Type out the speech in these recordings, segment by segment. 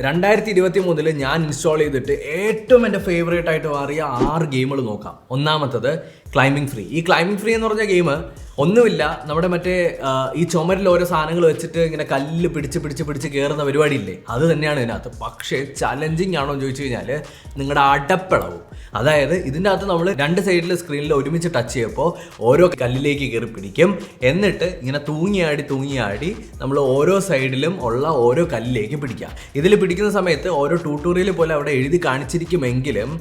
2023 ഞാൻ ഇൻസ്റ്റാൾ ചെയ്തിട്ട് ഏറ്റവും എൻ്റെ ഫേവറേറ്റ് ആയിട്ട് മാറിയ 6 ഗെയിമുകൾ നോക്കാം. ഒന്നാമത്തത് ക്ലൈംബിംഗ് ഫ്രീ. ഈ ക്ലൈംബിംഗ് ഫ്രീ എന്ന് പറഞ്ഞ ഗെയിം ഒന്നുമില്ല, നമ്മുടെ മറ്റേ ഈ ചുമരിൽ ഓരോ സാധനങ്ങൾ വെച്ചിട്ട് ഇങ്ങനെ കല്ല് പിടിച്ച് കയറുന്ന പരിപാടിയില്ലേ, അത് തന്നെയാണ് ഇതിനകത്ത്. പക്ഷേ ചലഞ്ചിങ് ആണോ എന്ന് ചോദിച്ചു കഴിഞ്ഞാൽ നിങ്ങളുടെ അടപ്പിളവും. അതായത് ഇതിൻ്റെ അകത്ത് നമ്മൾ 2 സൈഡിൽ സ്ക്രീനിൽ ഒരുമിച്ച് ടച്ച് ചെയ്യുമ്പോൾ ഓരോ കല്ലിലേക്ക് കയറി പിടിക്കും. എന്നിട്ട് ഇങ്ങനെ തൂങ്ങിയാടി നമ്മൾ ഓരോ സൈഡിലും ഉള്ള ഓരോ കല്ലിലേക്ക് പിടിക്കുക. ഇതിൽ പിടിക്കുന്ന സമയത്ത് ഓരോ ട്യൂട്ടോറിയൽ പോലെ അവിടെ എഴുതി കാണിച്ചിരിക്കുമെങ്കിലും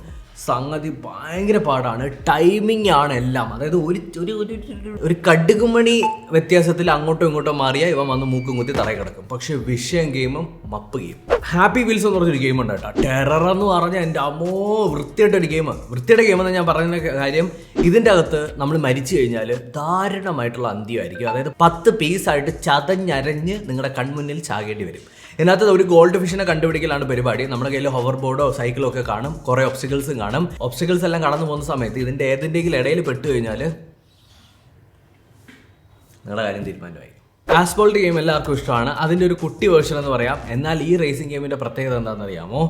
സംഗതി ഭയങ്കര പാടാണ്. ടൈമിംഗ് ആണ് എല്ലാം. അതായത് ഒരു കടുകുമണി വ്യത്യാസത്തിൽ അങ്ങോട്ടോ ഇങ്ങോട്ടോ മാറിയാൽ ഇവൻ വന്ന് മൂക്കും കുത്തി തറയിൽ കിടക്കും. പക്ഷെ വിഷയം ഗെയിമും മപ്പ് ഗെയിം. ഹാപ്പി വീൽസ് എന്ന് പറഞ്ഞൊരു ഗെയിം ഉണ്ട് കേട്ടോ. ടെറർ എന്ന് പറഞ്ഞാൽ എൻ്റെ അമ്മോ വൃത്തിയായിട്ടൊരു ഗെയിം. വൃത്തിയുടെ ഗെയിം എന്ന് ഞാൻ പറയുന്ന കാര്യം, ഇതിൻ്റെ അകത്ത് നമ്മൾ മരിച്ചു കഴിഞ്ഞാൽ ദാരുണമായിട്ടുള്ള അന്ത്യമായിരിക്കും. അതായത് 10 പീസായിട്ട് ചതഞ്ഞരഞ്ഞ് നിങ്ങളുടെ കൺമുന്നിൽ ചാകേണ്ടി വരും. ഇതിനകത്ത് ഒരു ഗോൾഡ് ഫിഷിനെ കണ്ടുപിടിക്കലാണ് പരിപാടി. നമ്മുടെ കയ്യിൽ ഹോവർ ബോർഡോ സൈക്കിളോ ഒക്കെ കാണും, കുറേ ഒബ്സ്റ്റിക്കിൾസും കാണും. ഒബ്സ്റ്റിക്കിൾസ് എല്ലാം കടന്നു പോകുന്ന സമയത്ത് ഇതിൻ്റെ ഏതിൻ്റെങ്കിലും ഇടയിൽ പെട്ട് കഴിഞ്ഞാൽ നിങ്ങളുടെ കാര്യം തീരുമാനമായി. ആസ്ഫോൾട്ട് ഗെയിം എല്ലാവർക്കും ഇഷ്ടമാണ്. അതിൻ്റെ ഒരു കുട്ടി വേർഷൻ എന്ന് പറയാം. എന്നാൽ ഈ റേസിംഗ് ഗെയിമിൻ്റെ പ്രത്യേകത എന്താണെന്ന് അറിയാമോ?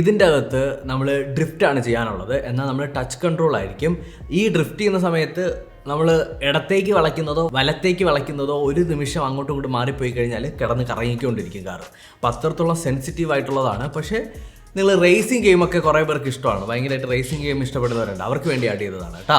ഇതിൻ്റെ അകത്ത് നമ്മൾ ഡ്രിഫ്റ്റാണ് ചെയ്യാനുള്ളത്. എന്നാൽ നമ്മൾ ടച്ച് കൺട്രോൾ ആയിരിക്കും. ഈ ഡ്രിഫ്റ്റ് ചെയ്യുന്ന സമയത്ത് നമ്മൾ ഇടത്തേക്ക് വളയ്ക്കുന്നതോ വലത്തേക്ക് വളയ്ക്കുന്നതോ ഒരു നിമിഷം അങ്ങോട്ടും ഇങ്ങോട്ടും മാറിപ്പോയി കഴിഞ്ഞാൽ കിടന്ന് കറങ്ങിക്കൊണ്ടിരിക്കും കാറ്. അപ്പോൾ അത്രത്തോളം സെൻസിറ്റീവ് ആയിട്ടുള്ളതാണ്. പക്ഷേ നിങ്ങൾ റേസിംഗ് ഗെയിമൊക്കെ കുറേ പേർക്ക് ഇഷ്ടമാണ്, ഭയങ്കരമായിട്ട് റേസിംഗ് ഗെയിം ഇഷ്ടപ്പെടുന്നവരുണ്ട്, അവർക്ക് വേണ്ടി ആഡ് ചെയ്തതാണ് കേട്ടോ.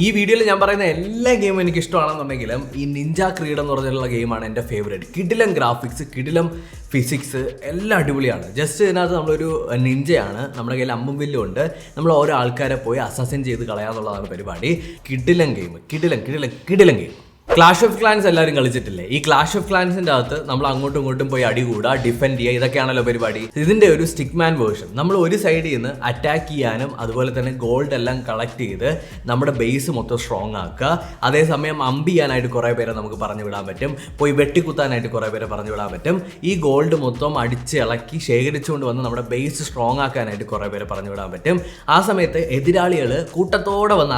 ഈ വീഡിയോയിൽ ഞാൻ പറയുന്ന എല്ലാ ഗെയിമും എനിക്ക് ഇഷ്ടമാണെന്നുണ്ടെങ്കിലും ഈ നിഞ്ച ക്രീഡ് എന്ന് പറഞ്ഞിട്ടുള്ള ഗെയിമാണ് എൻ്റെ ഫേവറേറ്റ്. കിടിലം ഗ്രാഫിക്സ്, കിടിലം ഫിസിക്സ്, എല്ലാം അടിപൊളിയാണ്. ജസ്റ്റ് ഇതിനകത്ത് നമ്മളൊരു നിഞ്ചയാണ്, നമ്മുടെ കയ്യിൽ അമ്പും വില്ലും ഉണ്ട്. നമ്മൾ ഓരോ ആൾക്കാരെ പോയി അസസിൻ ചെയ്ത് കളയാന്നുള്ളതാണ് പരിപാടി. കിടിലം ഗെയിം, കിടിലം ഗെയിം. ക്ലാഷ് ഓഫ് ക്ലാൻസ് എല്ലാവരും കളിച്ചിട്ടില്ലേ? ഈ ക്ലാഷ് ഓഫ് ക്ലാൻസിൻ്റെ അകത്ത് നമ്മൾ അങ്ങോട്ടും ഇങ്ങോട്ടും പോയി അടികൂടുക, ഡിഫെൻഡ് ചെയ്യുക, ഇതൊക്കെയാണല്ലോ പരിപാടി. ഇതിൻ്റെ ഒരു സ്റ്റിക്മാൻ വേർഷൻ. നമ്മൾ ഒരു സൈഡിൽ നിന്ന് അറ്റാക്ക് ചെയ്യാനും അതുപോലെ തന്നെ ഗോൾഡ് എല്ലാം കളക്ട് ചെയ്ത് നമ്മുടെ ബേസ് മൊത്തം സ്ട്രോങ് ആക്കുക. അതേസമയം അമ്പ് ചെയ്യാനായിട്ട് കുറേ പേരെ നമുക്ക് പറഞ്ഞു വിടാൻ പറ്റും, പോയി വെട്ടിക്കുത്താനായിട്ട് കുറേ പേരെ പറഞ്ഞു വിടാൻ പറ്റും. ഈ ഗോൾഡ് മൊത്തം അടിച്ച് ഇളക്കി ശേഖരിച്ചുകൊണ്ട് വന്ന് നമ്മുടെ ബേസ് സ്ട്രോങ് ആക്കാനായിട്ട് കുറേ പേരെ പറഞ്ഞു വിടാൻ പറ്റും. ആ സമയത്ത് എതിരാളികൾ കൂട്ടത്തോടെ വന്ന്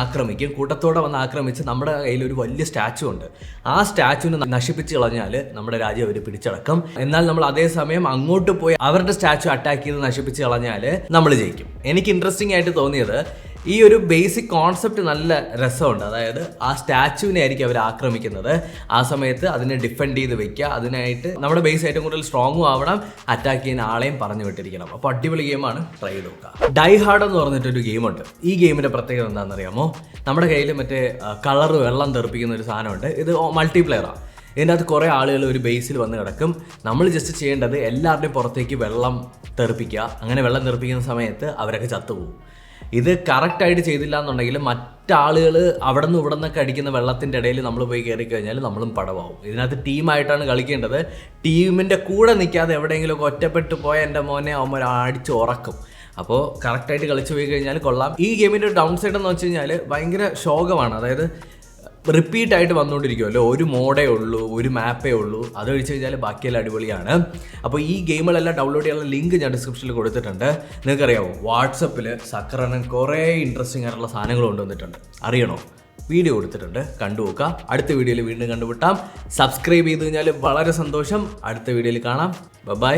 ആക്രമിച്ച് നമ്മുടെ കയ്യിൽ ഒരു വലിയ സ്റ്റാച്ചു ഉണ്ട്. ആ സ്റ്റാച്ചുവിനെ നശിപ്പിച്ച് കളഞ്ഞാൽ നമ്മുടെ രാജ്യം അവർ പിടിച്ചടക്കും. എന്നാൽ നമ്മൾ അതേസമയം അങ്ങോട്ട് പോയി അവരുടെ സ്റ്റാച്ചു അറ്റാക്ക് ചെയ്ത് നശിപ്പിച്ച് കളഞ്ഞാൽ നമ്മൾ ജയിക്കും. എനിക്ക് ഇൻട്രസ്റ്റിംഗ് ആയിട്ട് തോന്നിയത് ഈ ഒരു ബേസിക് കോൺസെപ്റ്റ് നല്ല രസമുണ്ട്. അതായത് ആ സ്റ്റാച്ചുവിനെ ആയിരിക്കും അവർ ആക്രമിക്കുന്നത്. ആ സമയത്ത് അതിനെ ഡിഫെൻഡ് ചെയ്ത് വെക്കുക. അതിനായിട്ട് നമ്മുടെ ബേസ് ഏറ്റവും കൂടുതൽ സ്ട്രോങ്ങും ആവണം, അറ്റാക്ക് ചെയ്യുന്ന ആളെയും പറഞ്ഞു വിട്ടിരിക്കണം. അപ്പോൾ അടിപൊളി ഗെയിമാണ്, ട്രൈ ചെയ്ത് നോക്കുക. ഡൈ ഹാർഡ് എന്ന് പറഞ്ഞിട്ടൊരു ഗെയിമുണ്ട്. ഈ ഗെയിമിൻ്റെ പ്രത്യേകത എന്താണെന്ന് അറിയാമോ? നമ്മുടെ കയ്യിൽ മറ്റേ കളർ വെള്ളം തെറിപ്പിക്കുന്ന ഒരു സാധനമുണ്ട്. ഇത് മൾട്ടിപ്ലെയറാണ്. ഇതിൻ്റെ അകത്ത് കുറേ ആളുകൾ ഒരു ബേസിൽ വന്ന് കിടക്കും. നമ്മൾ ജസ്റ്റ് ചെയ്യേണ്ടത് എല്ലാവരുടെയും പുറത്തേക്ക് വെള്ളം തെറിപ്പിക്കുക. അങ്ങനെ വെള്ളം തെറിപ്പിക്കുന്ന സമയത്ത് അവരൊക്കെ ചത്തുപോകും. ഇത് കറക്റ്റായിട്ട് ചെയ്തില്ല എന്നുണ്ടെങ്കിൽ മറ്റാളുകൾ അവിടെ നിന്ന് ഇവിടെ നിന്നൊക്കെ അടിക്കുന്ന വെള്ളത്തിൻ്റെ ഇടയിൽ നമ്മൾ പോയി കയറി കഴിഞ്ഞാൽ നമ്മളും പടവാകും. ഇതിനകത്ത് ടീമായിട്ടാണ് കളിക്കേണ്ടത്. ടീമിൻ്റെ കൂടെ നിൽക്കാതെ എവിടെയെങ്കിലുമൊക്കെ ഒറ്റപ്പെട്ടു പോയ എൻ്റെ മോനെ അവന്മാർ അടിച്ച് ഉറക്കും. അപ്പോൾ കറക്റ്റായിട്ട് കളിച്ചു പോയി കഴിഞ്ഞാൽ കൊള്ളാം. ഈ ഗെയിമിൻ്റെ ഡൗൺ സൈഡ് എന്ന് വെച്ച് കഴിഞ്ഞാൽ ഭയങ്കര ശോകമാണ്. അതായത് റിപ്പീറ്റായിട്ട് വന്നുകൊണ്ടിരിക്കുമല്ലോ. ഒരു മോഡേ ഉള്ളൂ, ഒരു മാപ്പേ ഉള്ളൂ. അത് കഴിച്ച് കഴിഞ്ഞാൽ ബാക്കിയെല്ലാം അടിപൊളിയാണ്. അപ്പോൾ ഈ ഗെയിമുകളെല്ലാം ഡൗൺലോഡ് ചെയ്യാനുള്ള ലിങ്ക് ഞാൻ ഡിസ്ക്രിപ്ഷനിൽ കൊടുത്തിട്ടുണ്ട്. നിങ്ങൾക്കറിയാമോ, വാട്സപ്പിൽ സക്കറണ്ണൻ കുറേ ഇൻട്രസ്റ്റിംഗ് ആയിട്ടുള്ള സാധനങ്ങൾ കൊണ്ടുവന്നിട്ടുണ്ട്. അറിയണോ? വീഡിയോ കൊടുത്തിട്ടുണ്ട്, കണ്ടു നോക്കുക. അടുത്ത വീഡിയോയിൽ വീണ്ടും കണ്ടുമുട്ടാം. സബ്സ്ക്രൈബ് ചെയ്ത് കഴിഞ്ഞാൽ വളരെ സന്തോഷം. അടുത്ത വീഡിയോയിൽ കാണാം. ബൈ.